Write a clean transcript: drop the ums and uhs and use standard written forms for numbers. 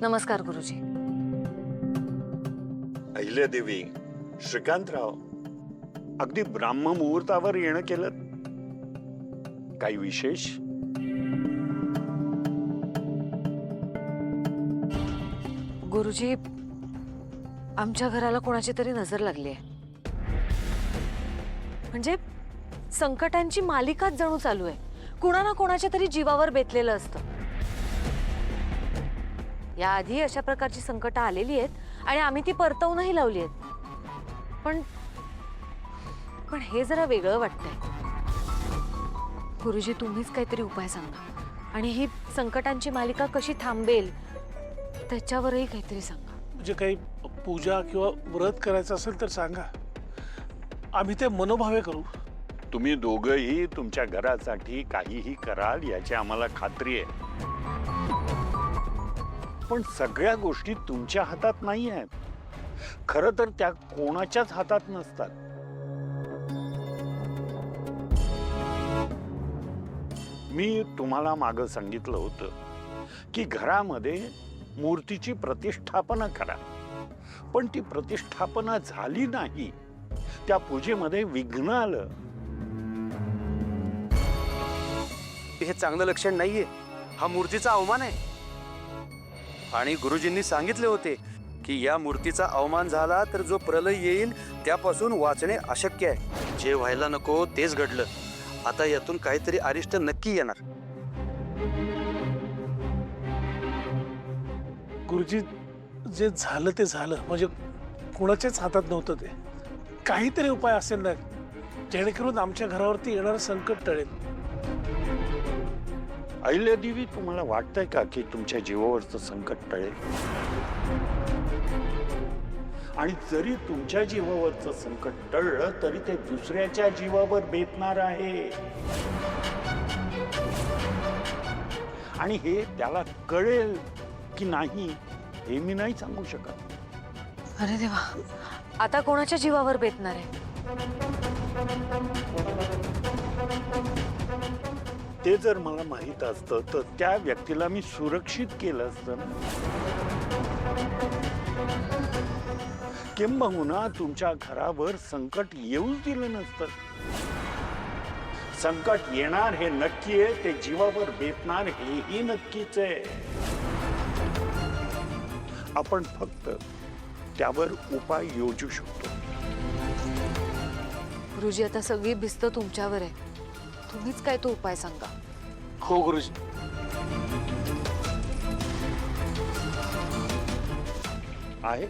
नमस्कार गुरुजी. अहिल्यादेवी, श्रीकांतराव, अगदी ब्राह्म मुहूर्तावर येणं केलं. काही विशेष? गुरुजी, आमच्या घराला कोणाची तरी नजर लागली आहे. म्हणजे संकटांची मालिकाच जणू चालू आहे. कुणा ना कोणाच्या तरी जीवावर बेतलेलं असतं. याआधी अशा प्रकारची संकट आलेली आहेत आणि आम्ही ती परतवूनही लावली आहेत. पण हे जरा वेगळं वाटतंय. गुरुजी, तुम्हीच काहीतरी उपाय सांगा आणि ही संकटांची मालिका कशी थांबेल त्याच्यावरही काहीतरी सांगा. म्हणजे काही पूजा किंवा व्रत करायचं असेल तर सांगा, आम्ही ते मनोभावे करू. तुम्ही दोघंही तुमच्या घरासाठी काहीही कराल याची आम्हाला खात्री आहे. पण सगळ्या गोष्टी तुमच्या हातात नाही आहेत. खरं तर त्या कोणाच्याच हातात नसतात. मी तुम्हाला मागं सांगितलं होतं की घरामध्ये मूर्तीची प्रतिष्ठापना करा, पण ती प्रतिष्ठापना झाली नाही. त्या पूजेमध्ये विघ्न आलं. हे चांगलं लक्षण नाहीये. हा मूर्तीचा अवमान आहे. आणि गुरुजींनी सांगितले होते की या मूर्तीचा अवमान झाला तर जो प्रलय येईल त्यापासून वाचणे अशक्य आहे. जे व्हायला नको तेच घडलं. आता यातून काहीतरी अरिष्ट नक्की येणार. गुरुजी, जे झालं ते झालं. म्हणजे कोणाच्याच हातात नव्हतं ते. काहीतरी उपाय असेल ना, जेणेकरून आमच्या घरावरती येणारं संकट टळेल. अहिल्यादेवी, तुम्हाला वाटतंय का की तुमच्या जीवावरचं संकट टळेल? आणि जरी तुमच्या जीवावरचं संकट टळलं तरी ते दुसऱ्याच्या जीवावर बेतणार आहे. आणि हे त्याला कळेल की नाही हे मी नाही सांगू शकत. अरे देवा, आता कोणाच्या जीवावर बेतणार आहे? ते जर मला माहित असतं तर त्या व्यक्तीला मी सुरक्षित केलं असतं ना. किंबहुना तुमच्या घरावर संकट येऊच दिलं नसतं. संकट येणार हे नक्की आहे, ते जीवावर बेतणार हेही नक्कीच आहे. आपण फक्त त्यावर उपाय योजू शकतो. गुरुजी, आता सगळी भिस्त तुमच्यावर आहे. तुम्हीच काय तो उपाय सांगा. हो गुरुजी. आहे